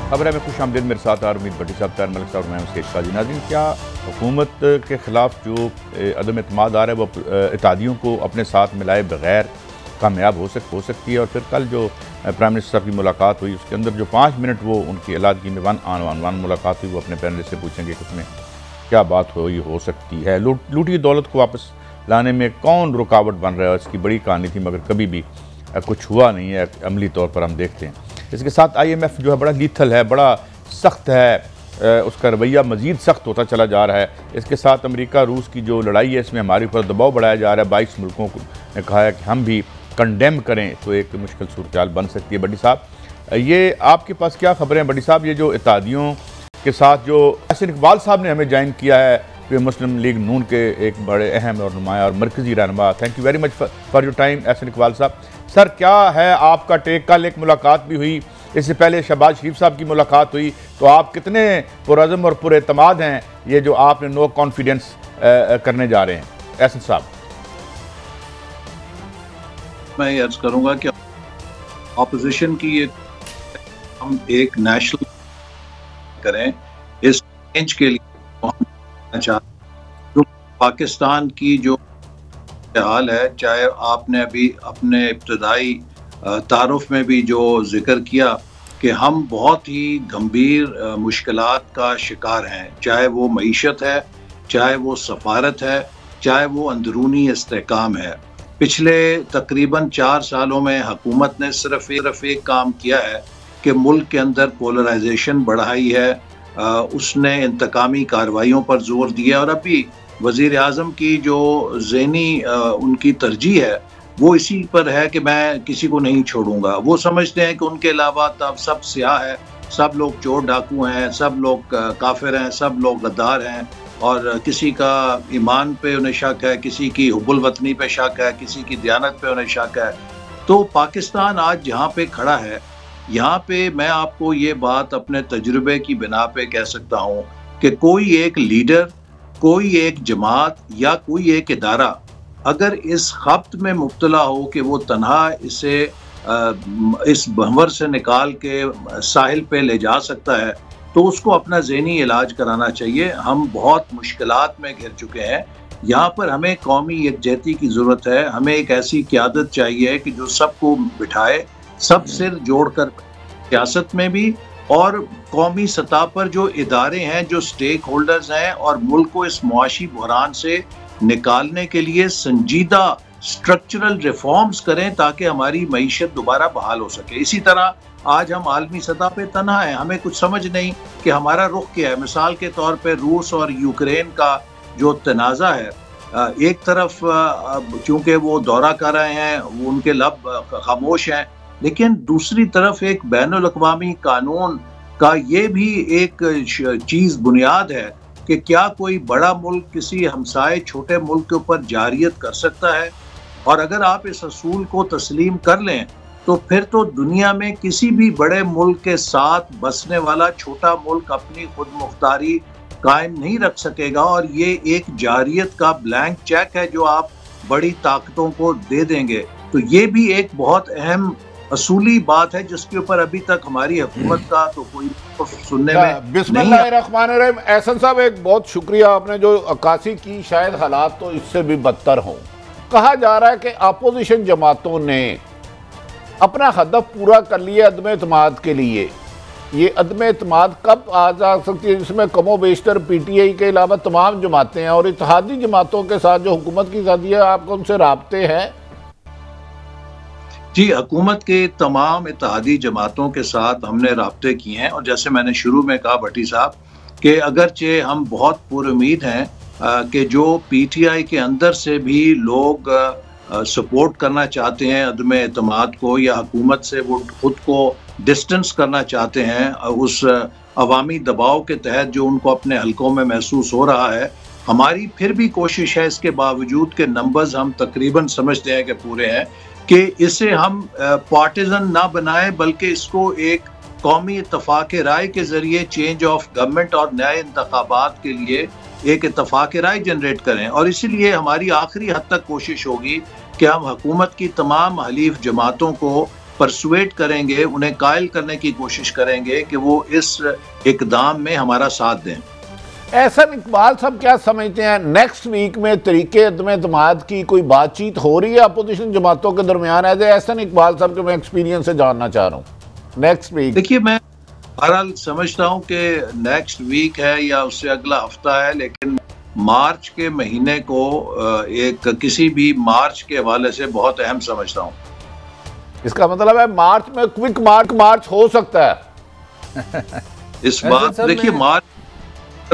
खबर है में खुश आमदीद मेरे साथ आर उम्मीद भट्टी साहब, तार मलिक साहब, मैं शेख काजी। नाज़रीन, क्या हुकूमत के ख़िलाफ़ जो अदम एतमाद आ रहा है वो इत्तेहादियों को अपने साथ मिलाए बगैर कामयाब हो सकती है? और फिर कल जो प्राइम मिनिस्टर की मुलाकात हुई उसके अंदर जो 5 मिनट वो उनकी अलादगी में वन मुलाकात हुई, वो अपने पैनलिस्ट से पूछेंगे कि उसमें क्या बात हुई हो सकती है। लूटी दौलत को वापस लाने में कौन रुकावट बन रहा है, इसकी बड़ी कहानी थी मगर कभी भी कुछ हुआ नहीं है अमली तौर पर, हम देखते हैं। इसके साथ IMF जो है बड़ा लीथल है, बड़ा सख्त है, उसका रवैया मज़ीद सख्त होता चला जा रहा है। इसके साथ अमेरिका रूस की जो लड़ाई है इसमें हमारे ऊपर दबाव बढ़ाया जा रहा है। 22 मुल्कों ने कहा है कि हम भी कंडेम करें तो एक मुश्किल सूरत बन सकती है। बड़ी साहब, ये आपके पास क्या खबरें हैं? बड़ी साहब, ये जो इत्तेहादियों के साथ जो एहसन इकबाल साहब ने हमें ज्वाइन किया है, कि मुस्लिम लीग नून के एक बड़े अहम और नुमाया और मरकज़ी रहनुमा, thank you very much for your time Ahsan Iqbal साहब। सर, क्या है आपका टेक? कल एक मुलाकात भी हुई, इससे पहले शहबाज शरीफ साहब की मुलाकात हुई, तो आप कितने पुरअज़्म और पुरएतमाद हैं ये जो आपने नो कॉन्फिडेंस करने जा रहे हैं एहसन साहब? मैं ये अर्ज करूंगा कि ऑपोजिशन की हम एक नेशनल करें इस चेंज के लिए चाहते। पाकिस्तान की जो हाल है, चाहे आपने अभी अपने इब्तदाई तारुफ में भी जो जिक्र किया कि हम बहुत ही गंभीर मुश्किलात का शिकार हैं, चाहे वो मईशत है, चाहे वो सफारत है, चाहे वो अंदरूनी इस्तेहकाम है। पिछले तकरीबन 4 सालों में हुकूमत ने सिर्फ एक काम किया है कि मुल्क के अंदर पोलराइजेशन बढ़ाई है, उसने इंतकामी कार्रवाइयों पर जोर दिया, और अभी वज़ीर आज़म की जो ज़हनी उनकी तरजीह है वो इसी पर है कि मैं किसी को नहीं छोड़ूंगा। वो समझते हैं कि उनके अलावा तब सब स्याह है, सब लोग चोर डाकू हैं, सब लोग काफिर हैं, सब लोग गद्दार हैं, और किसी का ईमान पे उन्हें शक है, किसी की हुब्बुल वतनी पे शक है, किसी की दयानत पे उन्हें शक है। तो पाकिस्तान आज जहाँ पे खड़ा है, यहाँ पे मैं आपको ये बात अपने तजुर्बे की बिना पे कह सकता हूँ कि कोई एक लीडर, कोई एक जमात या कोई एक इदारा अगर इस खप्त में मुब्तला हो कि वो तन्हा इसे इस भंवर से निकाल के साहिल पे ले जा सकता है, तो उसको अपना ज़हनी इलाज कराना चाहिए। हम बहुत मुश्किलात में घिर चुके हैं, यहाँ पर हमें कौमी यकजहती की ज़रूरत है। हमें एक ऐसी क़यादत चाहिए कि जो सबको बिठाए, सब सिर जोड़कर सियासत में भी और कौमी सतह पर जो इदारे हैं, जो स्टेक होल्डर्स हैं, और मुल्क को इस मुआशी बहरान से निकालने के लिए संजीदा स्ट्रक्चरल रिफॉर्म्स करें ताकि हमारी मईशत दोबारा बहाल हो सके। इसी तरह आज हम आलमी सतह पे तन्हा हैं, हमें कुछ समझ नहीं कि हमारा रुख क्या है। मिसाल के तौर पे रूस और यूक्रेन का जो तनाज़ा है, एक तरफ चूँकि वो दौरा कर रहे हैं, वो उनके लब खामोश हैं, लेकिन दूसरी तरफ एक बैनुल अक़वामी कानून का ये भी एक चीज़ बुनियाद है कि क्या कोई बड़ा मुल्क किसी हमसाए छोटे मुल्क के ऊपर जारियत कर सकता है। और अगर आप इस असूल को तस्लीम कर लें तो फिर तो दुनिया में किसी भी बड़े मुल्क के साथ बसने वाला छोटा मुल्क अपनी खुद मुख्तारी कायम नहीं रख सकेगा, और ये एक जारियत का ब्लैंक चेक है जो आप बड़ी ताकतों को दे देंगे। तो ये भी एक बहुत अहम असूली बात है जिसके ऊपर अभी तक हमारी हुकूमत का तो कोई सुनने में बिस्मिल्लाहिर्रहमानिर्रहीम। एहसन साहब, एक बहुत शुक्रिया, आपने जो अक्कासी की, शायद हालात तो इससे भी बदतर हों। कहा जा रहा है कि अपोजिशन जमातों ने अपना हदफ पूरा कर लिया अदम एतमाद के लिए। ये अदम एतमाद कब आ जा सकती है, जिसमें कमो बेशतर PTI के अलावा तमाम जमातें हैं और इत्तेहादी जमातों के साथ जो हुकूमत की साथी है, आपको उनसे राब्ते हैं? जी, हुकूमत के तमाम इत्तेहादी जमातों के साथ हमने राब्ते किए हैं, और जैसे मैंने शुरू में कहा भट्टी साहब कि अगरचे हम बहुत पुरुमीद हैं कि जो PTI के अंदर से भी लोग सपोर्ट करना चाहते हैं अदम एतमाद को, या हुकूमत से वो खुद को डिस्टेंस करना चाहते हैं उस अवामी दबाव के तहत जो उनको अपने हलकों में महसूस हो रहा है, हमारी फिर भी कोशिश है इसके बावजूद के नंबर्स हम तकरीबन समझते हैं कि पूरे हैं, कि इसे हम पार्टिजन ना बनाएं, बल्कि इसको एक कौमी इत्तफाक राय के ज़रिए चेंज ऑफ गवर्नमेंट और नए इंतखाबात के लिए एक इत्तफाक राय जनरेट करें। और इसीलिए हमारी आखिरी हद तक कोशिश होगी कि हम हुकूमत की तमाम हलीफ जमातों को परसुएट करेंगे, उन्हें कायल करने की कोशिश करेंगे कि वो इस इकदाम में हमारा साथ दें। एहसन इकबाल साहब क्या समझते हैं, नेक्स्ट वीक में तरीके अदम एतमाद की कोई बातचीत हो रही है अपोजिशन जमातों के दरमियान? एहसन इकबाल साहब के मैं एक्सपीरियंस से जानना चाह रहा हूँ नेक्स्ट वीक। देखिए, मैं बहरहाल समझता हूँ कि नेक्स्ट वीक है या उससे अगला हफ्ता है, लेकिन मार्च के महीने को एक किसी भी मार्च के हवाले से बहुत अहम समझता हूँ। इसका मतलब है मार्च में क्विक मार्च हो सकता है। इस बात देखिए,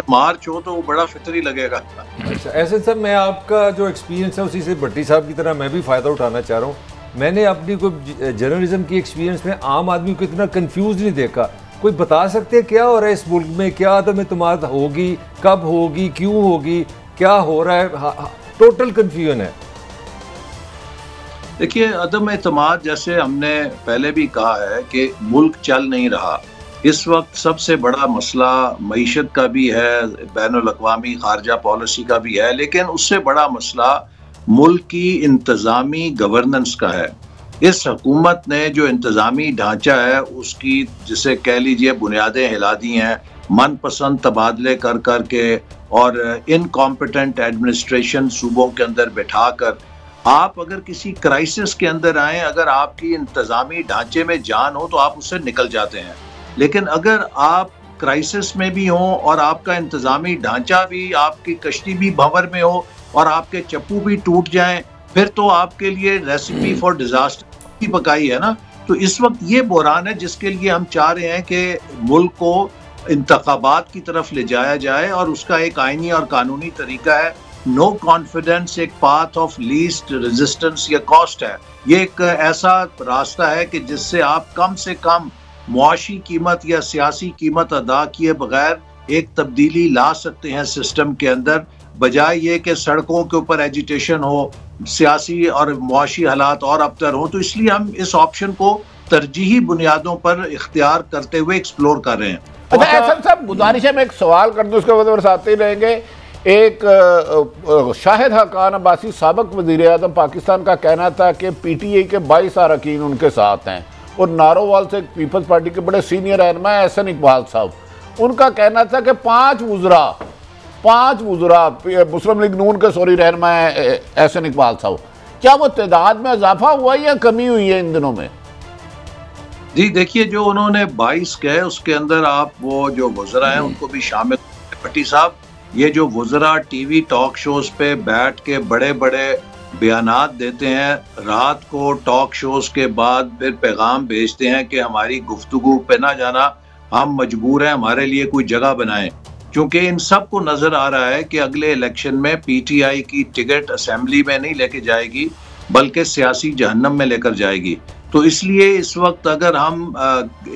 मार्च हो तो वो बड़ा फितरी लगेगा। अच्छा, ऐसे सर मैं आपका जो एक्सपीरियंस है उसी से भट्टी साहब की तरह मैं भी फ़ायदा उठाना चाह रहा हूँ। मैंने अपनी कोई जर्नलिज्म की एक्सपीरियंस में आम आदमी को इतना कंफ्यूज नहीं देखा। कोई बता सकते हैं क्या हो रहा है इस मुल्क में, क्या अदम एतमाद होगी, कब होगी, क्यों होगी, क्या हो रहा है? टोटल कंफ्यूजन है। देखिए, अदम एतमाद जैसे हमने पहले भी कहा है कि मुल्क चल नहीं रहा। इस वक्त सबसे बड़ा मसला मईशत का भी है, बैनुल अक़वामी खारजा पॉलिसी का भी है, लेकिन उससे बड़ा मसला मुल्क की इंतज़ामी गवर्नेंस का है। इस हुकूमत ने जो इंतज़ामी ढांचा है उसकी, जिसे कह लीजिए, बुनियादें हिला दी हैं, मनपसंद तबादले कर कर के और इनकॉम्पिटेंट एडमिनिस्ट्रेशन सूबों के अंदर बैठा कर। आप अगर किसी क्राइसिस के अंदर आए, अगर आपकी इंतज़ामी ढांचे में जान हो तो आप उससे निकल जाते हैं, लेकिन अगर आप क्राइसिस में भी हों और आपका इंतज़ामी ढांचा भी, आपकी कश्ती भी भंवर में हो और आपके चप्पू भी टूट जाएं, फिर तो आपके लिए रेसिपी फॉर डिजास्टर की पकाई है ना। तो इस वक्त ये बहरान है जिसके लिए हम चाह रहे हैं कि मुल्क को इंतखाबात की तरफ ले जाया जाए, और उसका एक आईनी और कानूनी तरीका है। नो कॉन्फिडेंस एक पाथ ऑफ लीस्ट रेजिस्टेंस या कॉस्ट है। ये एक ऐसा रास्ता है कि जिससे आप कम से कम मुआशी कीमत या सियासी कीमत अदा किए बगैर एक तब्दीली ला सकते हैं सिस्टम के अंदर, बजाय ये कि सड़कों के ऊपर एजिटेशन हो, सियासी और मुआशी हालात और अबतर हो। तो इसलिए हम इस ऑप्शन को तरजीही बुनियादों पर इख्तियार करते हुए एक्सप्लोर कर रहे हैं। अच्छा, एहसन साहब, गुजारिश है मैं एक सवाल कर दूं, उसके बाद बरसाते ही रहेंगे। एक शाहिद हकान अब्बासी साबिक वज़ीर आज़म पाकिस्तान का कहना था कि PTI के 22 अरकान उनके साथ हैं, और नारोवाल से पीपल्स पार्टी के बड़े सीनियर रहनुमा एहसन इकबाल साहब, उनका कहना था कि 5 वुज़रा मुस्लिम लीग नून के रहनुमा एहसन इकबाल साहब। क्या वो तादाद में इजाफा हुआ या कमी हुई है इन दिनों में? जी देखिए, जो उन्होंने 22 कहे उसके अंदर आप वो जो वुज़रा हैं उनको भी शामिल। भट्टी साहब, ये जो वुज़रा टीवी टॉक शोज पे बैठ के बड़े बड़े बयानात देते हैं, रात को टॉक शोज के बाद फिर पैगाम भेजते हैं कि हमारी गुफ्तगू पे ना जाना, हम मजबूर हैं, हमारे लिए कोई जगह बनाएं, क्योंकि इन सब को नजर आ रहा है कि अगले इलेक्शन में PTI की टिकट असेंबली में नहीं लेके जाएगी बल्कि सियासी जहन्नम में लेकर जाएगी। तो इसलिए इस वक्त अगर हम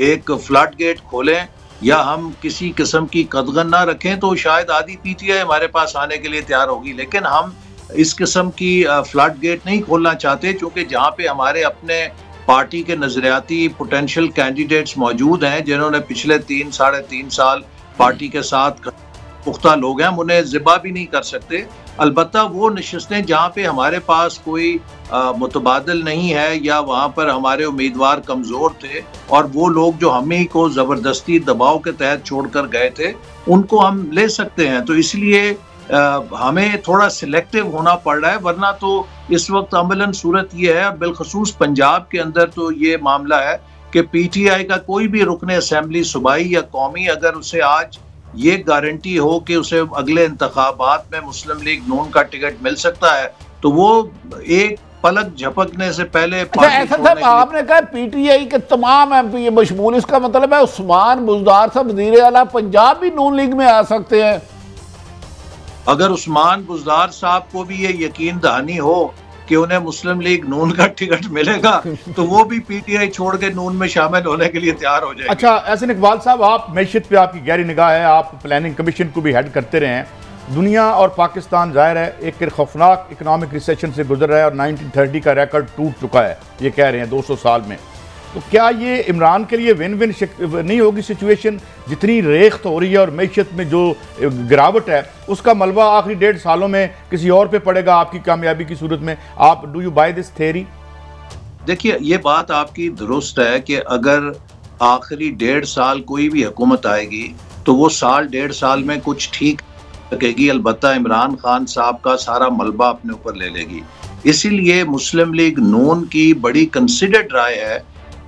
एक फ्लड गेट खोलें या हम किसी किस्म की कदगन ना रखें तो शायद आधी PTI हमारे पास आने के लिए तैयार होगी, लेकिन हम इस किस्म की फ्लड गेट नहीं खोलना चाहते, क्योंकि जहाँ पे हमारे अपने पार्टी के नजरियाती पोटेंशियल कैंडिडेट्स मौजूद हैं जिन्होंने पिछले 3-3.5 साल पार्टी के साथ पुख्ता लोग हैं, हम उन्हें ज़िबा भी नहीं कर सकते। अलबत्ता वो नशिस्तें जहाँ पे हमारे पास कोई मुतबादिल नहीं है या वहाँ पर हमारे उम्मीदवार कमज़ोर थे और वो लोग जो हम ही को ज़बरदस्ती दबाव के तहत छोड़कर गए थे, उनको हम ले सकते हैं। तो इसलिए हमें थोड़ा सिलेक्टिव होना पड़ रहा है, वरना तो इस वक्त अमलन सूरत ये है, और बिलखसूस पंजाब के अंदर तो ये मामला है कि PTI का कोई भी रुकने असेंबली सूबाई या कौमी, अगर उसे आज ये गारंटी हो कि उसे अगले इंतखाबात में मुस्लिम लीग नून का टिकट मिल सकता है, तो वो एक पलक झपकने से पहले। ऐसा साहब, आपने कहा PTI के तमाम MP मशमूल, इसका मतलब है उस्मान बुज़दार साहब वज़ीर आला पंजाब भी नून लीग में आ सकते हैं? अगर उस्मान बुज़दार साहब को भी ये यकीन दहानी हो कि उन्हें मुस्लिम लीग नून का टिकट मिलेगा तो वो भी PTI छोड़ के नून में शामिल होने के लिए तैयार हो जाएंगे। अच्छा, एहसन इकबाल साहब, आप मैशियत पे आपकी गहरी निगाह है, आप प्लानिंग कमीशन को भी हेड करते रहे हैं। दुनिया और पाकिस्तान ज़ाहिर है एक खौफनाक इकनॉमिक रिसेशन से गुजर रहा है और 1930 का रिकॉर्ड टूट चुका है, ये कह रहे हैं 200 साल में। तो क्या ये इमरान के लिए विन विन नहीं होगी सिचुएशन? जितनी रेख्त हो रही है और मैशियत में जो गिरावट है उसका मलबा आखिरी 1.5 सालों में किसी और पे पड़ेगा आपकी कामयाबी की सूरत में। आप do you buy this theory? देखिए, ये बात आपकी दुरुस्त है कि अगर आखिरी 1.5 साल कोई भी हुकूमत आएगी तो वो साल 1.5 साल में कुछ ठीक सकेगी, अलबत्ता इमरान खान साहब का सारा मलबा अपने ऊपर ले लेगी। इसीलिए मुस्लिम लीग नून की बड़ी कंसिडर्ड राय है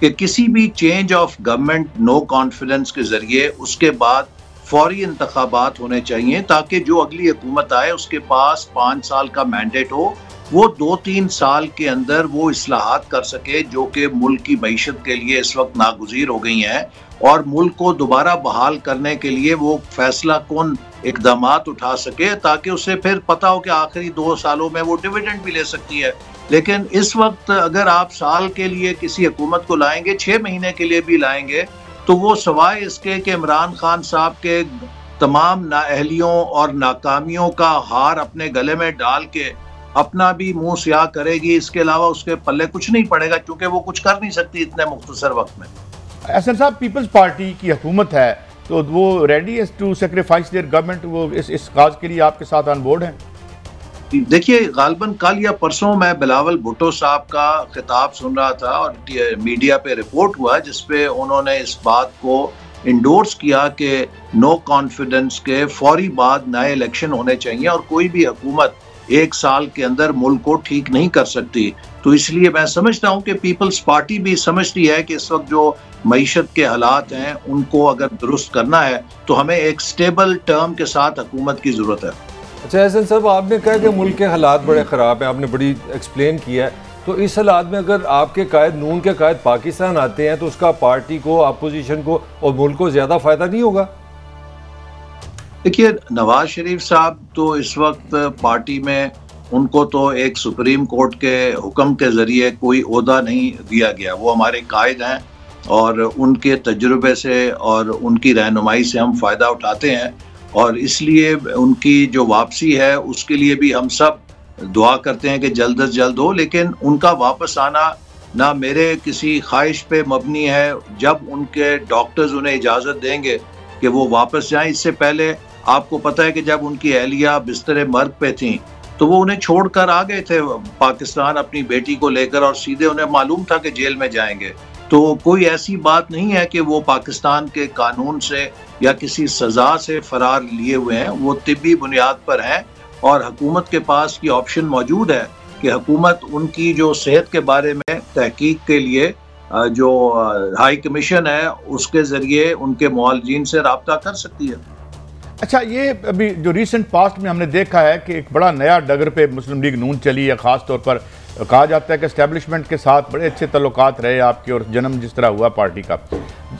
कि किसी भी change of government no confidence के जरिए उसके बाद फौरी इंतखाबात होने चाहिए, ताकि जो अगली हुकूमत आए उसके पास 5 साल का मैंडेट हो, वो 2-3 साल के अंदर वो इस्लाहात कर सके जो कि मुल्क की मईशत के लिए इस वक्त नागुज़ीर हो गई हैं, और मुल्क को दोबारा बहाल करने के लिए वो फैसला कौन इकदामात उठा सके, ताकि उसे फिर पता हो कि आखिरी 2 सालों में वो डिविडेंड भी ले सकती है। लेकिन इस वक्त अगर आप साल के लिए किसी हुकूमत को लाएंगे, 6 महीने के लिए भी लाएंगे, तो वो सवाए इसके कि इमरान खान साहब के तमाम नाअहलियों और नाकामियों का हार अपने गले में डाल के अपना भी मुंह स्याह करेगी, इसके अलावा उसके पल्ले कुछ नहीं पड़ेगा, क्योंकि वो कुछ कर नहीं सकती इतने मुख्तसर वक्त में। एहसन साहब, पीपल्स पार्टी की हुकूमत है तो वो रेडी है टू सेक्रीफाइस देयर गवर्नमेंट, वो इस काज के लिए आपके साथ ऑन बोर्ड हैं? देखिए, गालबन कल या परसों मैं बिलावल भुट्टो साहब का खिताब सुन रहा था और मीडिया पे रिपोर्ट हुआ जिसपे उन्होंने इस बात को इंडोर्स किया कि नो कॉन्फिडेंस के फौरी बाद नए इलेक्शन होने चाहिए और कोई भी हुकूमत 1 साल के अंदर मुल्क को ठीक नहीं कर सकती। तो इसलिए मैं समझता हूँ कि पीपल्स पार्टी भी समझती है कि इस वक्त जो मईशत के हालात हैं उनको अगर दुरुस्त करना है तो हमें एक स्टेबल टर्म के साथ हुकूमत की ज़रूरत है। अच्छा एहसन साहब, आपने कहा कि मुल्क के हालात बड़े ख़राब हैं, आपने बड़ी एक्सप्लेन किया है, तो इस हालात में अगर आपके कायद नून के कायद पाकिस्तान आते हैं तो उसका पार्टी को, अपोजिशन को और मुल्क को ज़्यादा फ़ायदा नहीं होगा? देखिए, नवाज शरीफ साहब तो इस वक्त पार्टी में, उनको तो एक सुप्रीम कोर्ट के हुक्म के ज़रिए कोई ओहदा नहीं दिया गया, वो हमारे कायद हैं और उनके तजुर्बे से और उनकी रहनुमाई से हम फ़ायदा उठाते हैं, और इसलिए उनकी जो वापसी है उसके लिए भी हम सब दुआ करते हैं कि जल्द अज जल्द हो। लेकिन उनका वापस आना ना मेरे किसी ख्वाहिश पे मबनी है, जब उनके डॉक्टर्स उन्हें इजाज़त देंगे कि वो वापस जाएं। इससे पहले आपको पता है कि जब उनकी अहलिया बिस्तर मर्ग पे थी तो वो उन्हें छोड़कर आ गए थे पाकिस्तान अपनी बेटी को लेकर, और सीधे उन्हें मालूम था कि जेल में जाएंगे। तो कोई ऐसी बात नहीं है कि वो पाकिस्तान के कानून से या किसी सज़ा से फरार लिए हुए हैं, वो तिब्बी बुनियाद पर हैं और हुकूमत के पास ये ऑप्शन मौजूद है कि हुकूमत उनकी जो सेहत के बारे में तहकीक के लिए जो हाई कमीशन है उसके ज़रिए उनके मुआलजीन से रब्ता कर सकती है। अच्छा, ये अभी जो रिसेंट पास्ट में हमने देखा है कि एक बड़ा नया डगर पे मुस्लिम लीग नून चली है, ख़ास तौर पर कहा जाता है कि एस्टेब्लिशमेंट के साथ बड़े अच्छे तल्लुकात रहे आपके और जन्म जिस तरह हुआ पार्टी का,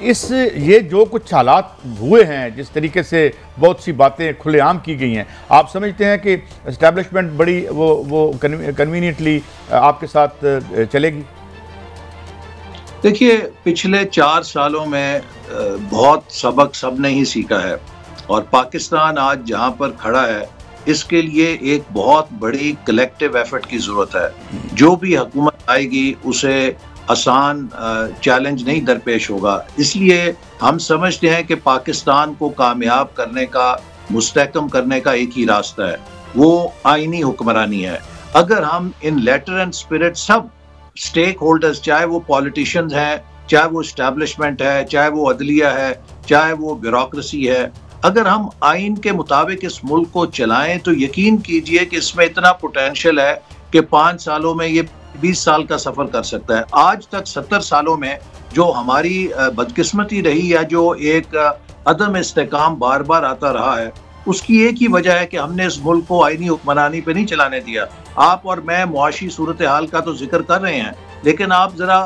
ये जो कुछ हालात हुए हैं, जिस तरीके से बहुत सी बातें खुलेआम की गई हैं, आप समझते हैं कि एस्टेब्लिशमेंट बड़ी वो कन्वीनियंटली आपके साथ चलेगी? देखिए, पिछले 4 सालों में बहुत सबक सबने ही सीखा है, और पाकिस्तान आज जहां पर खड़ा है इसके लिए एक बहुत बड़ी कलेक्टिव एफर्ट की ज़रूरत है। जो भी हुकूमत आएगी उसे आसान चैलेंज नहीं दरपेश होगा, इसलिए हम समझते हैं कि पाकिस्तान को कामयाब करने का, मुस्तहकम करने का एक ही रास्ता है, वो आईनी हुक्मरानी है। अगर हम इन लेटर एंड स्पिरिट सब स्टेक होल्डर्स, चाहे वो पॉलिटिशियंस हैं, चाहे वो इस्टेब्लिशमेंट है, चाहे वो अदलिया है, चाहे वो ब्यूरोक्रेसी है, अगर हम आइन के मुताबिक इस मुल्क को चलाएं तो यकीन कीजिए कि इसमें इतना पोटेंशियल है कि 5 सालों में ये 20 साल का सफ़र कर सकता है। आज तक 70 सालों में जो हमारी बदकिस्मती रही या जो एक अदम इस्तेकाम बार बार आता रहा है, उसकी एक ही वजह है कि हमने इस मुल्क को आइनी हुक्मरानी पे नहीं चलाने दिया। आप और मैं मुआशी सूरत हाल का तो जिक्र कर रहे हैं, लेकिन आप ज़रा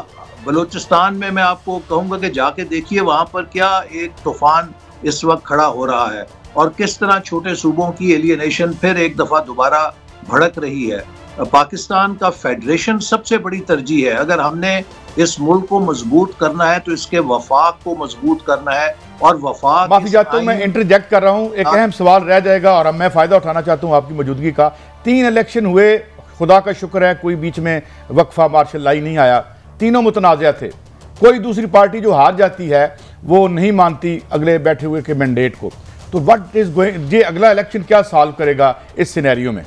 बलूचिस्तान में, मैं आपको कहूँगा कि जाके देखिए वहाँ पर क्या एक तूफ़ान इस वक्त खड़ा हो रहा है और किस तरह छोटे सूबों की एलियनेशन फिर एक दफ़ा दोबारा भड़क रही है। पाकिस्तान का फेडरेशन सबसे बड़ी तरजीह है। अगर हमने इस मुल्क को मजबूत करना है तो इसके वफाक को मजबूत करना है, और वफाक, माफी चाहता हूँ मैं इंटरजेक्ट कर रहा हूँ, एक अहम सवाल रह जाएगा और अब मैं फ़ायदा उठाना चाहता हूँ आपकी मौजूदगी का। 3 इलेक्शन हुए, खुदा का शुक्र है कोई बीच में वक्फा मार्शल लाई नहीं आया, तीनों मुतनाज़ थे। कोई दूसरी पार्टी जो हार जाती है वो नहीं मानती अगले बैठे हुए के मैंडेट को। तो व्हाट इज गोइंग, ये अगला इलेक्शन क्या सॉल्व करेगा इस सिनेरियो में?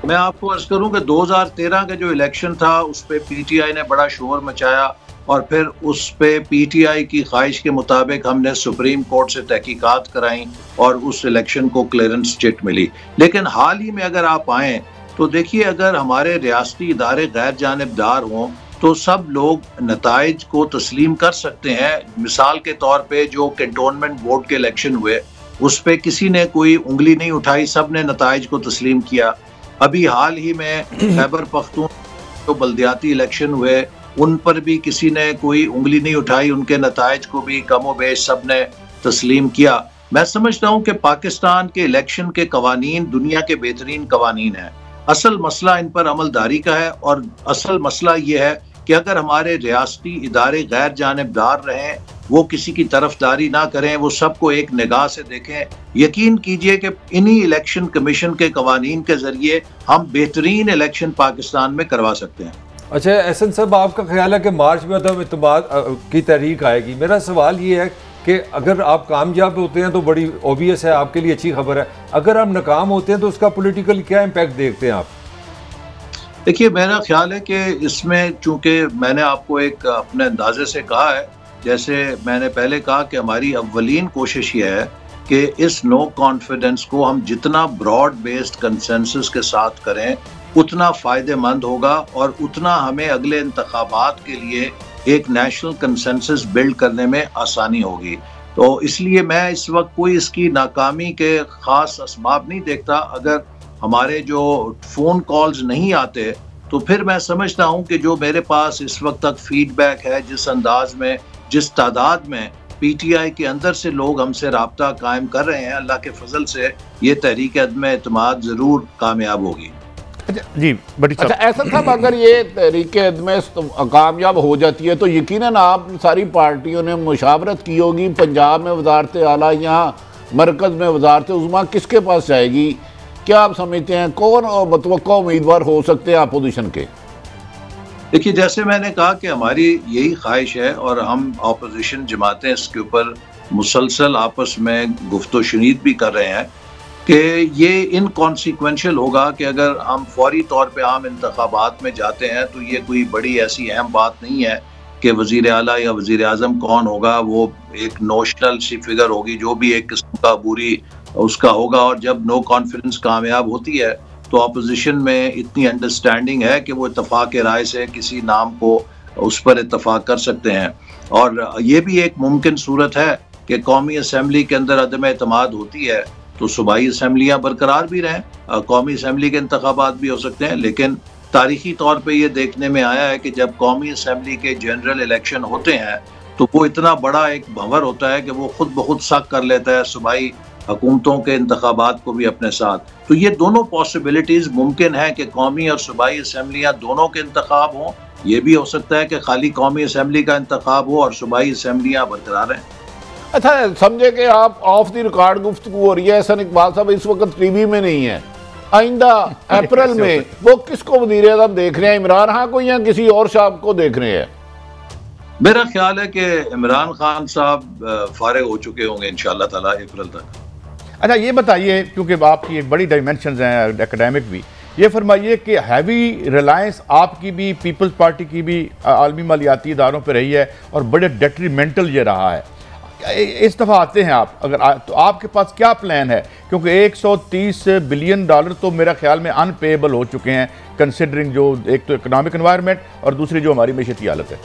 मैं आपको अर्ज करूं कि 2013 का जो इलेक्शन था उस पर पीटीआई ने बड़ा शोर मचाया और फिर उस पे पीटीआई की ख्वाहिश के मुताबिक हमने सुप्रीम कोर्ट से तहकीकात कराई और उस इलेक्शन को क्लियरेंस चिट मिली। लेकिन हाल ही में अगर आप आएँ तो देखिए, अगर हमारे रियासती इदारे गैर जानिबदार हों तो सब लोग नताइज को तस्लीम कर सकते हैं। मिसाल के तौर पे जो कैंटोनमेंट बोर्ड के इलेक्शन हुए उस पर किसी ने कोई उंगली नहीं उठाई, सब ने नताइज को तस्लीम किया। अभी हाल ही में खैबर पख्तूनख्वा जो बल्दियाती इलेक्शन हुए उन पर भी किसी ने कोई उंगली नहीं उठाई, उनके नताइज को भी कमो बेश सब ने तस्लीम किया। मैं समझता हूँ कि पाकिस्तान के इलेक्शन के कवानीन दुनिया के बेहतरीन कवानीन हैं। असल मसला इन पर अमलदारी का है और असल मसला ये है कि अगर हमारे रियासती इदारे गैर जानिबदार रहें, वो किसी की तरफदारी ना करें, वो सबको एक निगाह से देखें, यकीन कीजिए कि इन्हीं इलेक्शन कमीशन के कवानीन के जरिए हम बेहतरीन इलेक्शन पाकिस्तान में करवा सकते हैं। अच्छा एहसन साहब, आपका ख्याल है कि मार्च में अदम इत्तेमाद की तहरीक आएगी। मेरा सवाल ये है कि अगर आप कामयाब होते हैं तो बड़ी ओबियस है, आपके लिए अच्छी खबर है। अगर आप नाकाम होते हैं तो उसका पॉलिटिकल क्या इम्पैक्ट देखते हैं आप? देखिए, मेरा ख्याल है कि इसमें चूंकि मैंने आपको एक अपने अंदाजे से कहा है, जैसे मैंने पहले कहा कि हमारी अव्वलीन कोशिश ये है कि इस नो कॉन्फिडेंस को हम जितना ब्रॉड बेस्ड कंसेंसस के साथ करें उतना फ़ायदेमंद होगा और उतना हमें अगले इंतखाबात के लिए एक नेशनल कंसेंसस बिल्ड करने में आसानी होगी। तो इसलिए मैं इस वक्त कोई इसकी नाकामी के ख़ास असबाब नहीं देखता। अगर हमारे जो फ़ोन कॉल्स नहीं आते तो फिर मैं समझता हूँ कि जो मेरे पास इस वक्त तक फीडबैक है, जिस अंदाज में, जिस तादाद में पीटीआई के अंदर से लोग हमसे राब्ता कायम कर रहे हैं, अल्लाह के फजल से ये तहरीक अदम एतमाद ज़रूर कामयाब होगी। जी बड़ी अच्छा ऐसा था, अगर ये तहरीक अदम कामयाब हो जाती है तो यकीनन आप सारी पार्टियों ने मुशावरत की होगी। पंजाब में वजारत आला, यहाँ मरकज़ में वजारत उज़्मा किसके पास जाएगी? क्या आप समझते हैं कौन मुतवक्का उम्मीदवार हो सकते हैं अपोजिशन के? देखिए, जैसे मैंने कहा कि हमारी यही ख्वाहिश है और हम अपोजिशन जमातें इसके ऊपर मुसलसल आपस में गुफ्तो शनीद भी कर रहे हैं कि ये इनकॉन्सिक्वेंशियल होगा कि अगर हम फौरी तौर पे आम इंतखाबात में जाते हैं तो ये कोई बड़ी ऐसी अहम बात नहीं है कि वज़ीर आला या वज़ीर आज़म कौन होगा, वो एक नोशनल सी फिगर होगी, जो भी एक किस्म का बुरी उसका होगा। और जब नो कॉन्फिडेंस कामयाब होती है तो अपोजिशन में इतनी अंडरस्टैंडिंग है कि वो इत्तफाक राय से किसी नाम को उस पर इत्तफाक कर सकते हैं। और ये भी एक मुमकिन सूरत है कि कौमी असम्बली के अंदर अदम एतमाद होती है तो सूबाई असम्बलियाँ बरकरार भी रहें, कौमी असम्बली के इंतखाबात भी हो सकते हैं। लेकिन तारीखी तौर पे ये देखने में आया है कि जब कौमी असम्बली के जनरल इलेक्शन होते हैं तो वो इतना बड़ा एक भंवर होता है कि वो खुद ब खुद सक कर लेता है सूबाई हुकूमतों के इंतखाबात को भी अपने साथ। तो ये दोनों पॉसिबिलिटीज़ मुमकिन है कि कौमी और सूबाई असम्बलियाँ दोनों के इंतखाब हों। ये भी हो सकता है कि खाली कौमी असम्बली का इंतखाब हो और सूबाई असम्बलियाँ बरकरार रहें। अच्छा समझे कि आप ऑफ द रिकॉर्ड गुफ्तगू हो रही है, एहसन इकबाल साहब इस वक्त टीवी में नहीं है, आइंदा अप्रैल में वो किसको वज़ीर आज़म देख रहे हैं, इमरान खान को या किसी और साहब को देख रहे हैं? मेरा ख्याल है कि इमरान खान साहब फारिग हो चुके होंगे इंशाअल्लाह ताला अप्रैल तक। अच्छा ये बताइए, क्योंकि आपकी एक बड़ी डायमेंशंस हैं एकेडमिक भी, ये फरमाइए कि हैवी रिलायंस आपकी भी, पीपल्स पार्टी की भी आलमी मालियाती इदारों पर रही है और बड़े डेट्रीमेंटल ये रहा है। इस दफ़ा आते हैं आप, अगर तो आपके पास क्या प्लान है? क्योंकि 130 बिलियन डॉलर तो मेरा ख्याल में अनपेएबल हो चुके हैं, कंसिडरिंग जो एक तो इकोनॉमिक एनवायरनमेंट और दूसरी जो हमारी मैशती हालत है।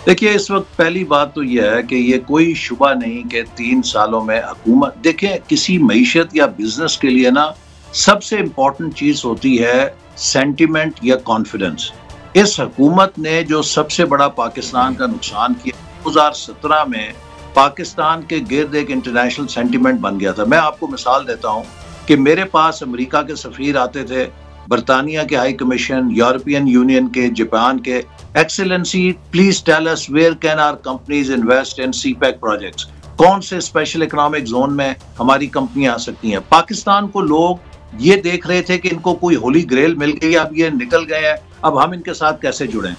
देखिए, इस वक्त पहली बात तो यह है कि ये कोई शुबा नहीं कि 3 सालों में हुकूमत, देखें किसी मईशत या बिजनेस के लिए ना सबसे इम्पोर्टेंट चीज़ होती है सेंटिमेंट या कॉन्फिडेंस। इस हुकूमत ने जो सबसे बड़ा पाकिस्तान का नुकसान किया 2017 में, पाकिस्तान के गिर्द एक इंटरनेशनल सेंटिमेंट बन गया था। मैं आपको मिसाल देता हूँ कि मेरे पास अमेरिका के सफ़ीर आते थे, बरतानिया के हाई कमीशन, यूरोपियन यूनियन के, जापान के, excellency please tell us where can our companies invest in CPEC projects, कौन से स्पेशल इकोनॉमिक जोन में हमारी कंपनियां आ सकती हैं। पाकिस्तान को लोग ये देख रहे थे कि इनको कोई होली ग्रेल मिल गई, अब ये निकल गए हैं, अब हम इनके साथ कैसे जुड़ें।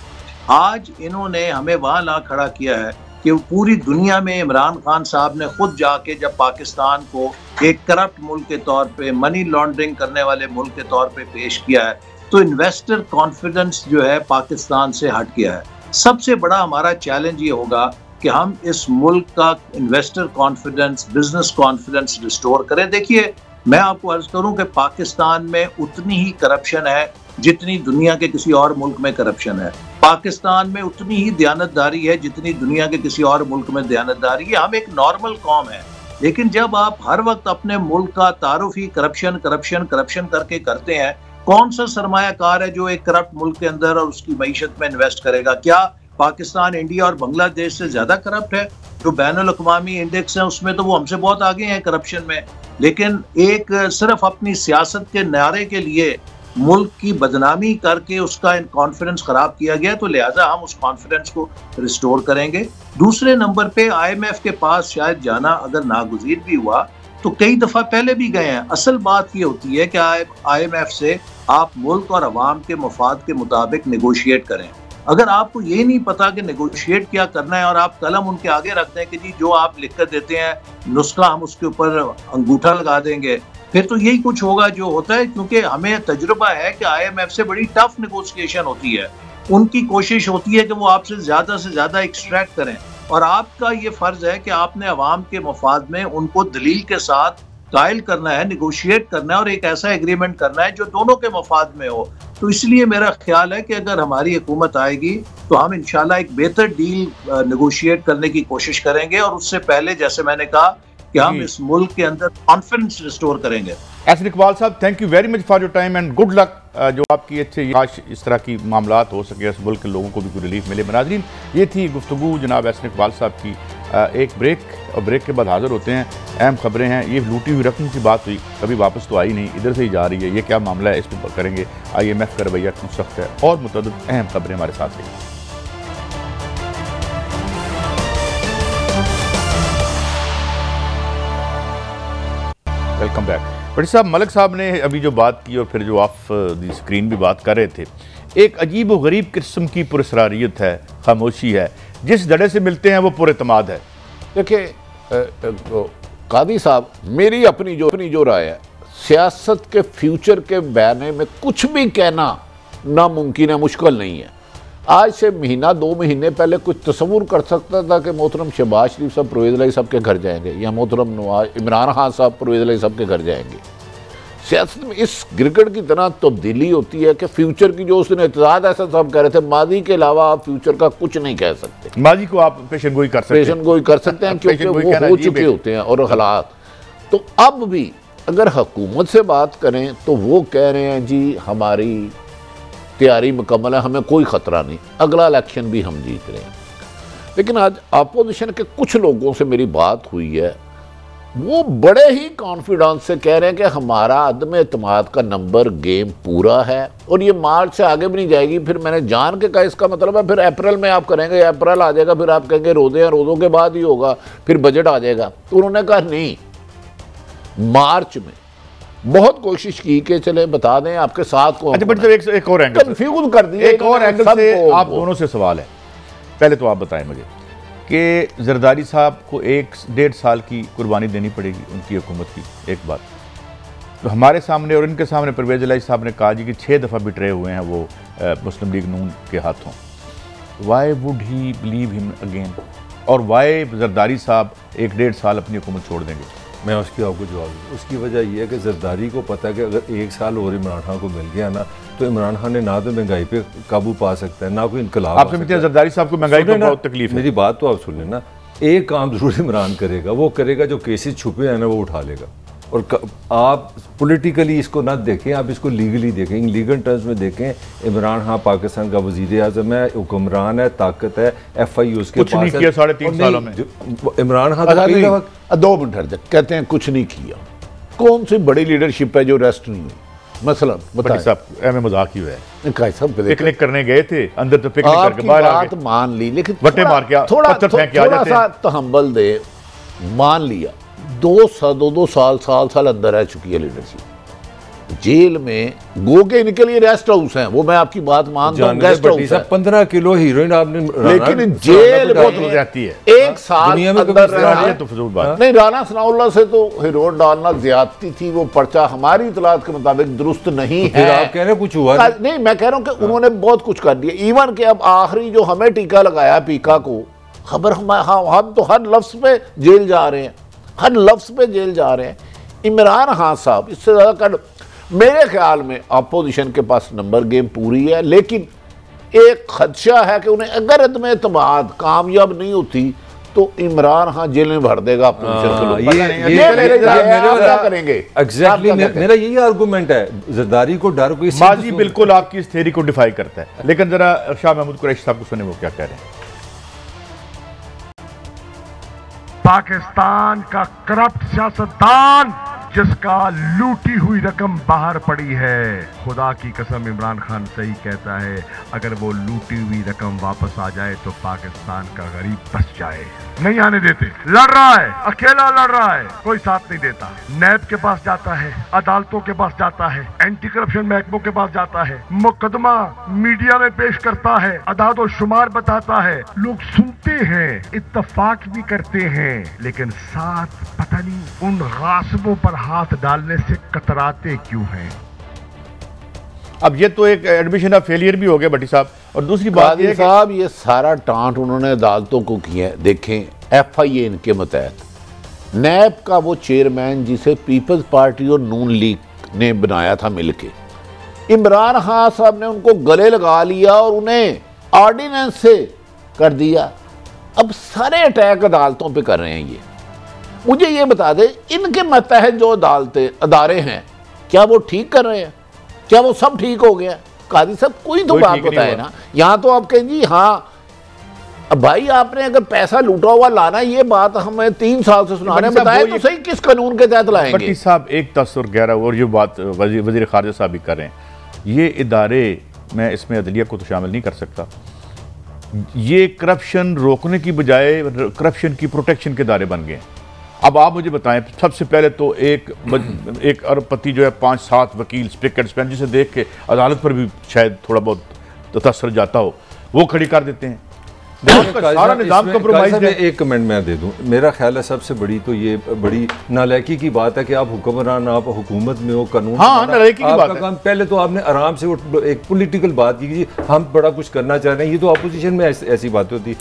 आज इन्होंने हमें वहां ला खड़ा किया है कि पूरी दुनिया में इमरान खान साहब ने खुद जाके जब पाकिस्तान को एक करप्ट मुल्क के तौर पे, मनी लॉन्ड्रिंग करने वाले मुल्क के तौर पे पेश किया है, तो इन्वेस्टर कॉन्फिडेंस जो है पाकिस्तान से हट गया है। सबसे बड़ा हमारा चैलेंज ये होगा कि हम इस मुल्क का investor confidence, business confidence restore करें। देखिए, मैं आपको अर्ज करूं कि पाकिस्तान में उतनी ही करप्शन है जितनी दुनिया के किसी और मुल्क में करप्शन है। पाकिस्तान में उतनी ही दयानतदारी है जितनी दुनिया के किसी और मुल्क में दयानतदारी है। हम एक नॉर्मल कौम है, लेकिन जब आप हर वक्त अपने मुल्क का तारुफ ही करप्शन करप्शन करप्शन करके करते हैं, कौन सा सरमायाकार है जो एक करप्ट मुल्क के अंदर और उसकी मईशत में इन्वेस्ट करेगा? क्या पाकिस्तान, इंडिया और बांग्लादेश से ज्यादा करप्ट है? जो बैनुल अक़वामी इंडेक्स है उसमें तो वो हमसे बहुत आगे हैं करप्शन में, लेकिन एक सिर्फ अपनी सियासत के नारे के लिए मुल्क की बदनामी करके उसका कॉन्फिडेंस खराब किया गया। तो लिहाजा हम उस कॉन्फिडेंस को रिस्टोर करेंगे। दूसरे नंबर पे IMF के पास शायद जाना अगर नागुज़ीर भी हुआ तो कई दफा पहले भी गए हैं। असल बात ये होती है कि IMF से आप मुल्क और अवाम के मफाद के मुताबिक नेगोशिएट करें। अगर आपको ये नहीं पता कि नेगोशिएट क्या करना है और आप कलम उनके आगे रखते हैं कि जी जो आप लिख कर देते हैं नुस्खा हम उसके ऊपर अंगूठा लगा देंगे, फिर तो यही कुछ होगा जो होता है। क्योंकि हमें तजुर्बा है कि IMF से बड़ी टफ नेगोशिएशन होती है। उनकी कोशिश होती है कि वो आपसे ज्यादा एक्सट्रैक्ट करें, और आपका ये फर्ज है कि आपने अवाम के मफाद में उनको दलील के साथ कायल करना है, निगोशिएट करना है और एक ऐसा एग्रीमेंट करना है जो दोनों के मफाद में हो। तो इसलिए मेरा ख्याल है कि अगर हमारी हुकूमत आएगी तो हम इंशाल्लाह एक बेहतर डील निगोशिएट करने की कोशिश करेंगे, और उससे पहले जैसे मैंने कहा कि हम इस मुल्क के अंदर कॉन्फिडेंस रिस्टोर करेंगे। एहसन इकबाल साहब, thank you very much for your time and good luck. जो आपकी अच्छे काश इस तरह की मामलात हो सके, इस मुल्क के लोगों को भी कोई रिलीफ मिले। नाज़रीन, ये थी गुफ्तगू जनाब एहसन इकबाल साहब की। एक ब्रेक, और ब्रेक के बाद हाजिर होते हैं। अहम खबरें हैं, ये लूटी हुई रकम की बात हुई, कभी वापस तो आई नहीं, इधर से ही जा रही है, ये क्या मामला है, इस पर करेंगे। IMF का रवैया क्यों सख्त है, और मुतअद्दिद अहम खबरें हमारे साथ रही। Welcome back. बड़ी साहब, मलिक साहब ने अभी जो बात की और फिर जो ऑफ दी स्क्रीन भी बात कर रहे थे, एक अजीब व गरीब किस्म की पुरस्रारियत है, खामोशी है। जिस दड़े से मिलते हैं वो पुरएतमाद है। देखिए कादी साहब, मेरी अपनी जो राय है, सियासत के फ्यूचर के बारे में कुछ भी कहना नामुमकिन है, मुश्किल नहीं है। आज से महीना 2 महीने पहले कुछ तस्वुर कर सकता था कि मोहतरम शहबाज शरीफ साहब परवेज़ इलाही साहब के घर जाएंगे, या मोहतरम इमरान खान साहब परवेज़ इलाही साहब के घर जाएंगे। सियासत में इस गिरगट की तरह तब्दीली होती है कि फ्यूचर की, जो उसने इत्तेहाद ऐसा साहब कह रहे थे, माजी के अलावा आप फ्यूचर का कुछ नहीं कह सकते। माजी को आप पेशन गोई कर सकते हैं क्योंकि वो हो चुके होते हैं और हालात। तो अब भी अगर हुकूमत से बात करें तो वो कह रहे हैं जी हमारी तैयारी मुकम्मल है, हमें कोई ख़तरा नहीं, अगला इलेक्शन भी हम जीत रहे हैं। लेकिन आज अपोजिशन के कुछ लोगों से मेरी बात हुई है, वो बड़े ही कॉन्फिडेंस से कह रहे हैं कि हमारा अदम एतमाद का नंबर गेम पूरा है और ये मार्च से आगे भी नहीं जाएगी। फिर मैंने जान के कहा इसका मतलब है फिर अप्रैल में आप करेंगे, अप्रैल आ जाएगा, फिर आप कहेंगे रोज़े हैं, रोज़ों के बाद ही होगा, फिर बजट आ जाएगा। तो उन्होंने कहा नहीं, मार्च में बहुत कोशिश की कि चले बता दें आपके साथ को। अच्छा, बट एक और एंगल कंफ्यूज कर दिया। एक और एंगल से आप दोनों से सवाल है। पहले तो आप बताएं मुझे कि जरदारी साहब को 1-1.5 साल की कुर्बानी देनी पड़ेगी उनकी हुकूमत की, एक बात तो हमारे सामने और इनके सामने परवेज़ इलाही साहब ने कहा जी कि 6 दफ़ा बिटरे हुए हैं वो मुस्लिम लीग नून के हाथों। Why would he believe him again, और वाई जरदारी साहब 1-1.5 साल अपनी हुकूमत छोड़ देंगे? मैं उसकी आपको जवाब दूँ। उसकी वजह यह है कि जरदारी को पता है कि अगर 1 साल और इमरान खान को मिल गया ना, तो इमरान खान ने ना तो महंगाई पे काबू पा सकता है, ना कोई इनकलाब। आप समझते हैं जरदारी साहब को महंगाई पे बहुत तकलीफ है? मेरी बात तो आप सुन लेना। एक काम जरूर इमरान करेगा, वो करेगा जो केसेस छुपे हैं ना वो उठा लेगा। और आप पॉलिटिकली इसको ना देखें, आप इसको लीगली देखें, लीगल टर्म्स में देखें। इमरान खान पाकिस्तान का वजीर आज़म है, हुक्मरान है, ताकत है, FI उसके पास नहीं किया 3.5 सालों में। इमरान खान 2 मिनट कहते हैं कुछ नहीं किया। कौन सी बड़ी लीडरशिप है जो रेस्ट नहीं हुई? मसलन बताइए। मजाक ही है, पिकनिक करने गए थे, अंदर तो पिकनिक करके बाहर आ गए। मान ली, लेकिन वटे मार के थोड़ा सा तहम्बल दे। मान लिया 2 साल अंदर रह चुकी है लीडरशिप, जेल में गोगे इनके लिए रेस्ट हाउस हैं, वो मैं आपकी बात मानता हूँ, गेस्ट हाउस है। 15 किलो हीरोइन आपने, लेकिन जेल बहुत हो जाती है एक साल दुनिया में अंदर कभी रहना तो फजूल बात नहीं। राना सनाउल्लाह से तो हीरोइन डालना ज्यादती थी, वो पर्चा हमारी इतलात के मुताबिक दुरुस्त नहीं है। आप कह रहे हैं कुछ हुआ नहीं, मैं कह रहा हूँ कि उन्होंने बहुत कुछ कर दिया। इवन के अब आखिरी जो हमें टीका लगाया पीका को, खबर हम तो हर लफ्ज पे जेल जा रहे हैं, हर लफ्ज पे जेल जा रहे हैं। इमरान खान साहब इससे ज्यादा कर, मेरे ख्याल में अपोजिशन के पास नंबर गेम पूरी है, लेकिन एक खदशा है कि उन्हें अगर अदम एतमाद कामयाब नहीं होती तो इमरान खान जेल में भर देगा अपोजिशन ये करेंगे। एग्जैक्टली मेरा यही आर्गूमेंट है, जरदारी को डर कोई माजी बिल्कुल आपकी इस थ्योरी को डिफाई करता है। लेकिन जरा शाह महमूद कुरैशी साहब को सुने वो क्या कह रहे हैं। पाकिस्तान का करप्ट सियासतदान जिसका लूटी हुई रकम बाहर पड़ी है, खुदा की कसम इमरान खान सही कहता है, अगर वो लूटी हुई रकम वापस आ जाए तो पाकिस्तान का गरीब बच जाए। नहीं आने देते, लड़ रहा है, अकेला लड़ रहा है, कोई साथ नहीं देता। नैब के पास जाता है, अदालतों के पास जाता है, एंटी करप्शन महकमों के पास जाता है, मुकदमा मीडिया में पेश करता है, अदाद शुमार बताता है, लोग सुनते हैं, इत्तफाक भी करते हैं, लेकिन साथ पता नहीं उन गासिबों पर हाथ डालने से कतराते क्यों हैं। अब ये तो एक एडमिशन ऑफ फेलियर भी हो गया भट्टी साहब। और दूसरी बात ये साहब, ये सारा टांट उन्होंने अदालतों को किया है। देखें FIA इनके मतहत नैब का वो चेयरमैन जिसे पीपल्स पार्टी और नून लीग ने बनाया था मिलके, इमरान खान साहब ने उनको गले लगा लिया और उन्हें ऑर्डिनेंस से कर दिया। अब सारे अटैक अदालतों पे कर रहे हैं। ये मुझे ये बता दे, इनके मतहत जो अदालतें अदारे हैं क्या वो ठीक कर रहे हैं? क्या वो सब ठीक हो गया? काजी साहब कोई तो बात बताए ना। यहाँ तो आप कहें जी हाँ अब भाई आपने अगर पैसा लूटा हुआ लाना, ये बात हमें 3 साल से सुना रहे हैं, बताए तो सही किस कानून के तहत लाएंगे? भट्टी साहब एक तस्वर गहरा, और ये बात वजीर खारजा साहब भी कर रहे हैं, ये इदारे, मैं इसमें अदलिया को तो शामिल नहीं कर सकता, ये करप्शन रोकने की बजाय करप्शन की प्रोटेक्शन के इदारे बन गए। अब आप मुझे बताएं, सबसे पहले तो एक अरबपति जो है 5-7 वकील स्पिक एंड स्पैन, जिसे देख के अदालत पर भी शायद थोड़ा बहुत तसर जाता हो, वो खड़ी कर देते हैं। सारा निजाम कंप्रोमाइज है। एक कमेंट मैं दे दूं, मेरा ख्याल है सबसे बड़ी तो ये बड़ी नालायकी की बात है कि आप हुक्मरान, आप हुकूमत में हो, कानून नालायकी की बात है। पहले तो आपने आराम से एक पॉलिटिकल बात की, हम बड़ा कुछ करना चाह रहे हैं, ये तो अपोजिशन में ऐसी बातें होती।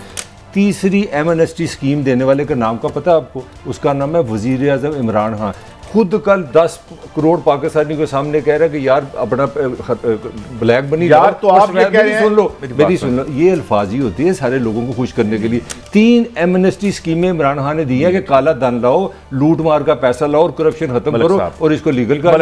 तीसरी एमनेस्टी स्कीम देने वाले का नाम का पता आपको? उसका नाम है वजीर आज़म इमरान खान। खुद कल 10 करोड़ पाकिस्तानी के सामने कह रहा है कि यार अपना ब्लैक बनी यार, तो आप ये कह रहे हैं, मेरी सुन लो, ये अल्फाजी होती है सारे लोगों को खुश करने के लिए। 3 एमनेस्टी स्कीमें इमरान खान ने दी है कि काला धन लाओ, लूट मार का पैसा लाओ और करप्शन खत्म करो और इसको लीगल करो।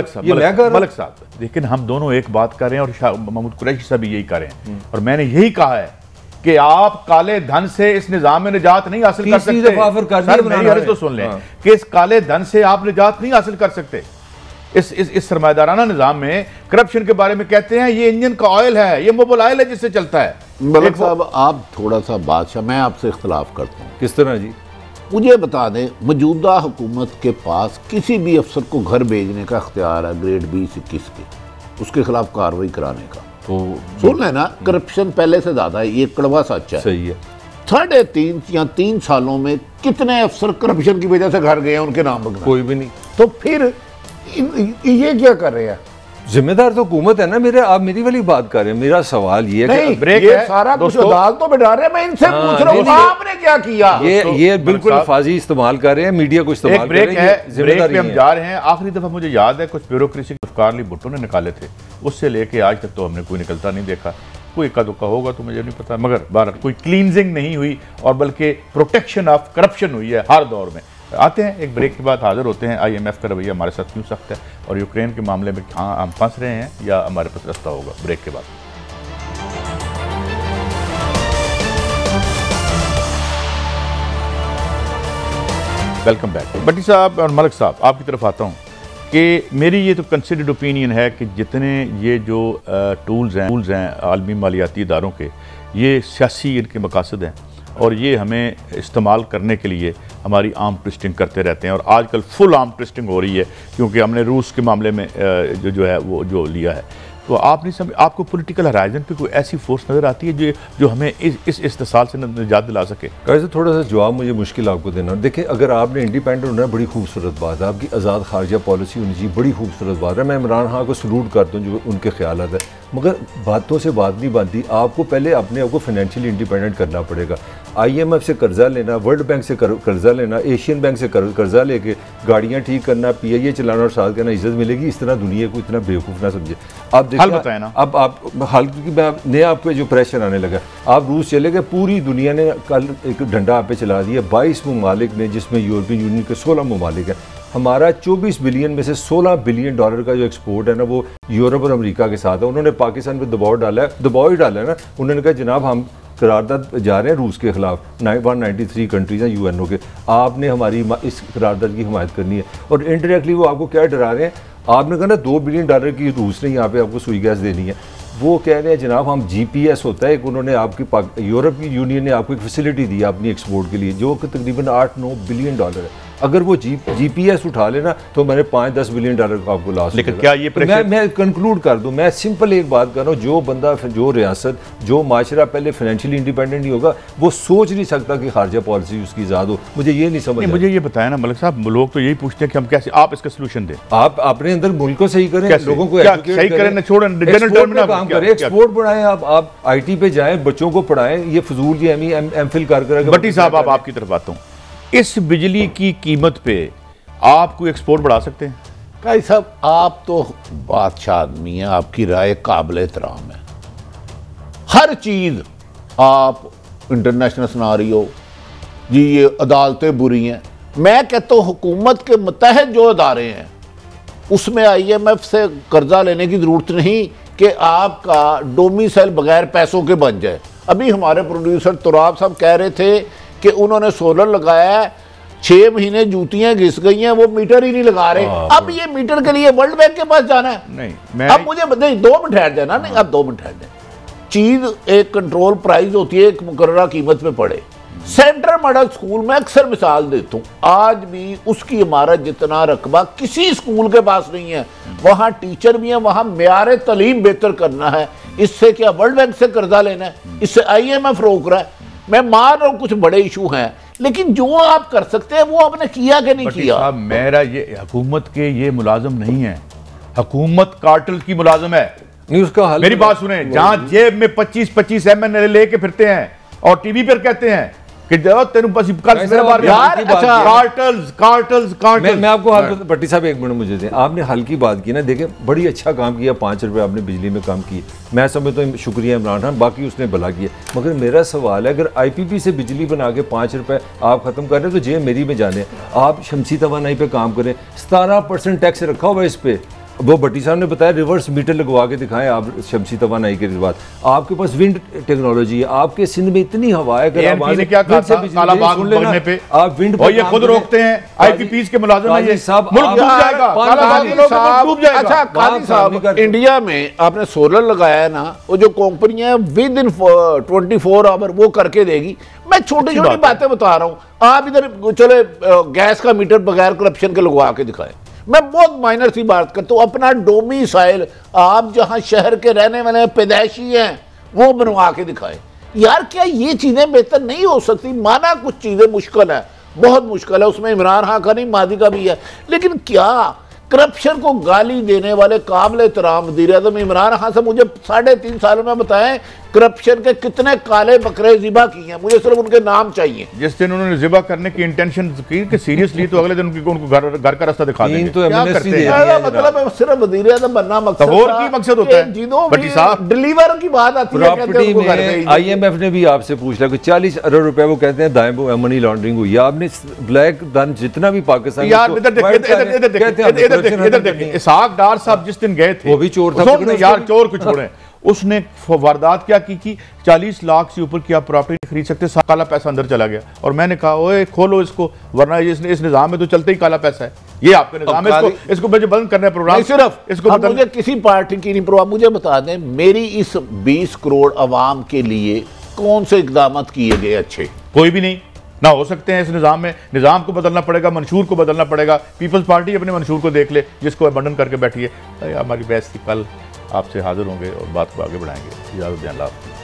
मलिक साहब, लेकिन हम दोनों एक बात कर रहे हैं और शाह महमूद कुरैशी साहब भी यही कर रहे हैं, और मैंने यही कहा है कि आप काले धन से इस निजाम में निजात नहीं हासिल कर सकते। सर मेरी अर्ज तो सुन लें कि इस काले धन से आप निजात नहीं हासिल कर सकते। इस सरमायादाराना निजाम में करप्शन के बारे में कहते हैं ये इंजन का ऑयल है, ये मोबाइल ऑयल है जिससे चलता है। मलिक साहब आप थोड़ा सा बादशाह, मैं आपसे इख्तलाफ करता हूँ। किस तरह जी? मुझे बता दें, मौजूदा हुकूमत के पास किसी भी अफसर को घर भेजने का इख्तियार है ग्रेड 20-21 के, उसके खिलाफ कार्रवाई कराने का। तो सुन लेना, करप्शन पहले से ज्यादा है, ये कड़वा सच है। सही है। 3.5 या 3 सालों में कितने अफसर करप्शन की वजह से घर गए हैं उनके नाम पर? कोई भी नहीं। तो फिर ये क्या कर रहे हैं? जिम्मेदार तो हुकूमत है ना। आप मेरी वाली बात कर रहे हैं। मेरा सवाल ये है कि ये सारा कुछ अदालतों में डाल रहे हैं, मैं इनसे पूछ रहा हूं आपने क्या किया? ये बिल्कुल अल्फाजी इस्तेमाल कर रहे हैं, मीडिया को इस्तेमाल कर रहे हैं। ब्रेक पे हम जा रहे हैं। आखिरी दफा मुझे याद है कुछ ब्यूरोक्रेसी कारली भुट्टो ने निकाले थे, उससे लेके आज तक तो हमने कोई निकलता नहीं देखा। कोई इक्का दुक्का होगा तो मुझे नहीं पता, मगर बहरहाल कोई क्लींजिंग नहीं हुई और बल्कि प्रोटेक्शन ऑफ करप्शन हुई है हर दौर में। आते हैं एक ब्रेक के बाद, हाजिर होते हैं IMF का रवैया हमारे साथ क्यों सख्त है और यूक्रेन के मामले में हाँ हम फंस रहे हैं या हमारे पास रास्ता होगा। ब्रेक के बाद वेलकम बैक। भट्टी साहब और मलिक साहब, आपकी तरफ आता हूँ कि मेरी ये तो कंसिडर्ड ओपिनियन है कि जितने ये जो टूल्स हैं आलमी मालियाती इदारों के, ये सियासी इनके मकासद हैं और ये हमें इस्तेमाल करने के लिए हमारी आर्म ट्विस्टिंग करते रहते हैं, और आजकल फुल आर्म ट्विस्टिंग हो रही है क्योंकि हमने रूस के मामले में जो है वो जो लिया है। तो आप नहीं समझ, आपको पॉलिटिकल हराइजन पे कोई ऐसी फोर्स नज़र आती है जो हमें इस इस्तेसाल से निजात दिला सके? वैसे थोड़ा सा जवाब मुझे मुश्किल आपको देना। देखिए, अगर आपने इंडिपेंडेंट होना है, बड़ी खूबसूरत बात है, आपकी आज़ाद खारजा पॉलिसी होनी चाहिए, बड़ी खूबसूरत बात है। मैं इमरान खान को सलूट करता हूँ जो उनके ख्यालात है, मगर बातों से बात नहीं बनती। आपको पहले अपने आप को फाइनेंशियली इंडिपेंडेंट करना पड़ेगा। IMF से कर्जा लेना, वर्ल्ड बैंक से कर्जा लेना, एशियन बैंक से कर्जा लेके गाड़ियाँ ठीक करना, PIA चलाना और साथ कहना इज्जत मिलेगी, इस तरह दुनिया को इतना बेवकूफ़ ना समझे। आप देखिए ना, अब आप हाल की नए आप पे जो प्रेशर आने लगा, आप रूस चले गए, पूरी दुनिया ने कल एक डंडा आप पे चला दिया। 22 ममालिक ने, जिसमें यूरोपियन यूनियन के 16 ममालिक हैं। हमारा 24 बिलियन में से 16 बिलियन डॉलर का जो एक्सपोर्ट है ना, वो यूरोप और अमेरिका के साथ है। उन्होंने पाकिस्तान पे दबाव ही डाला है ना। उन्होंने कहा जनाब हम करारदाद जा रहे हैं रूस के खिलाफ, 193 कंट्रीज हैं UNO के, आपने हमारी इस करारदाद की हिमायत करनी है। और इनडायरेक्टली वो आपको क्या डरा रहे हैं, आपने कहा ना 2 बिलियन डॉलर की रूस ने यहाँ पे आपको सुई गैस देनी है, वो कह रहे हैं जनाब हम GPS होता है एक, उन्होंने आपकी यूरोप की यूनियन ने आपको एक फैसिलिटी दी अपनी एक्सपोर्ट के लिए, जो कि तकरीबन 8-9 बिलियन डॉलर है। अगर वो GPS उठा लेना तो मैंने 5-10 बिलियन डॉलर का आपको लॉस। लेकिन क्या ये मैं कंक्लूड कर दूं, मैं सिंपल एक बात कर रहा हूँ, जो बंदा, जो रियासत, जो माशरा पहले फाइनेंशियली इंडिपेंडेंट नहीं होगा, वो सोच नहीं सकता कि खारजा पॉलिसी उसकी आज़ाद हो। मुझे ये नहीं समझ। मुझे ये बताया ना मलिक साहब, लोग तो यही पूछते हैं कि हम कैसे, आप इसका सोल्यूशन दें। आप अपने अंदर मुल्क को सही करें, लोगों को सही करें, छोड़ें, जनरल टर्म में काम करें, एक्सपोर्ट बढ़ाएं, आप IT पे जाएं, बच्चों को पढ़ाएं, ये फजूल की MPhil कर। भट्टी साहब, आप आपकी तरफ आता हूँ, इस बिजली की कीमत पे आप कोई एक्सपोर्ट बढ़ा सकते हैं? भाई साहब, आप तो बादशाह आदमी हैं, आपकी राय काबिल एहतराम है। हर चीज़ आप इंटरनेशनल सिनारियो जी, ये अदालतें बुरी हैं। मैं कहता हूँ हुकूमत के मुतहद जो अदारे हैं उसमें IMF से कर्जा लेने की ज़रूरत नहीं कि आपका डोमिसाइल बगैर पैसों के बन जाए। अभी हमारे प्रोड्यूसर तुराब साहब कह रहे थे कि उन्होंने सोलर लगाया है, 6 महीने जूतियां घिस गई हैं, वो मीटर ही नहीं लगा रहे। अब ये मीटर के लिए वर्ल्ड बैंक के पास जाना है? नहीं, अब मुझे नहीं, 2 मिनट ठहर जाना, नहीं अब 2 मिनट ठहर जाए। चीज एक कंट्रोल प्राइस होती है, एक मुकर्ररा कीमत पे पड़े। सेंट्रल मॉडल स्कूल में अक्सर मिसाल देता हूँ, आज भी उसकी इमारत जितना रकबा किसी स्कूल के पास नहीं है। वहाँ टीचर भी हैं, वहाँ मेयार तालीम बेहतर करना है। इससे क्या वर्ल्ड बैंक से कर्जा लेना है? इससे IMF रोक रहा है। मैं मान रहा हूँ कुछ बड़े इशू हैं, लेकिन जो आप कर सकते हैं वो आपने किया कि नहीं किया? मेरा ये हुकूमत के ये मुलाजम नहीं है, हुकूमत कार्टल की मुलाजम है। नहीं, उसका हल, मेरी बात सुने, जहां जेब में 25-25 MNLA लेके फिरते हैं और टीवी पर कहते हैं कि तेनू बस मैं आपको हल, भट्टी साहब 1 मिनट मुझे दें। आपने हल की बात की ना, देखें बड़ी अच्छा काम किया, 5 रुपये आपने बिजली में काम किए, मैं समझता हूँ शुक्रिया इमरान खान, बाकी उसने भला किया। मगर मेरा सवाल है, अगर IPP से बिजली बना के 5 रुपये आप ख़त्म कर रहे हैं तो जेब मेरी में जाने। आप शमसी तवानाई पे काम करें, 17% टैक्स रखा हुआ है इस पर। वो भट्टी साहब ने बताया रिवर्स मीटर लगवा के दिखाएं आप शमसी तवानाई के बाद। आपके पास विंड टेक्नोलॉजी है, आपके सिंध में इतनी हवा है, क्या कालाबाग बनने पे आप विंड और ये खुद रोकते हैं। IPPs के मुलाजिम हैं, ये सब मुल्क डूब जाएगा, कालाबाग डूब जाएगा। अच्छा काजी साहब, इंडिया में आपने सोलर लगाया है ना, वो जो कंपनियां विद इन 24 आवर वो करके देगी। मैं छोटी छोटी बातें बता रहा हूँ, आप इधर चले गैस का मीटर बगैर करप्शन के लगवा के दिखाए। मैं बहुत माइनर सी बात करता हूँ, अपना डोमिसाइल आप जहां शहर के रहने वाले पैदाइशी हैं वो बनवा के दिखाए। यार क्या ये चीजें बेहतर नहीं हो सकती? माना कुछ चीजें मुश्किल है, बहुत मुश्किल है, उसमें इमरान खान का नहीं मादी का भी है, लेकिन क्या करप्शन को गाली देने वाले काबिल एहतराम वज़ीर-ए-आज़म इमरान खान से मुझे 3.5 सालों में बताएं करप्शन के कितने काले बकरे ज़िबा किए हैं? मुझे सिर्फ उनके नाम चाहिए। जिस दिन उन्होंने ज़िबा करने की इंटेंशन की कि सीरियसली, तो अगले दिन उनको घर का रास्ता दिखा देंगे। तो क्या करते हैं? मतलब सिर्फ वज़ीर-ए-आज़म बनना मकसद, और की मकसद होता है भट्टी साहब? डिलीवर की बात आती है, IMF ने भी आपसे पूछ लिया कि 40 अरब रुपए वो कहते हैं दाएं मनी लॉन्ड्रिंग हुई। आपने ब्लैक धन जितना भी पाकिस्तान, इधर देखिए, इसहाक डार साहब जिस दिन गए थे, वो भी चोर था यार, चोर को छोड़ें, उसने वारदात क्या की 40 लाख से ऊपर की आप प्रॉपर्टी खरीद सकते, काला पैसा अंदर चला गया। और मैंने कहा ओए खोलो इसको, वरना इस निजाम में तो चलते ही काला पैसा है। ये आपका निजाम है, इसको मुझे बंद करना है प्रोग्राम। सिर्फ इसको मुझे किसी पार्टी की नहीं परवाह। मुझे बता दें, मेरी इस 20 करोड़ अवाम के लिए कौन से इकदाम किए गए अच्छे? कोई भी नहीं, ना हो सकते हैं इस निज़ाम में। निज़ाम को बदलना पड़ेगा, मंशूर को बदलना पड़ेगा। पीपल्स पार्टी अपने मंशूर को देख ले, जिसको अबंडन करके बैठी है। हमारी बहस थी, कल आपसे हाजिर होंगे और बात को आगे बढ़ाएंगे। इजाज़त दें, अल्लाह हाफ़िज़।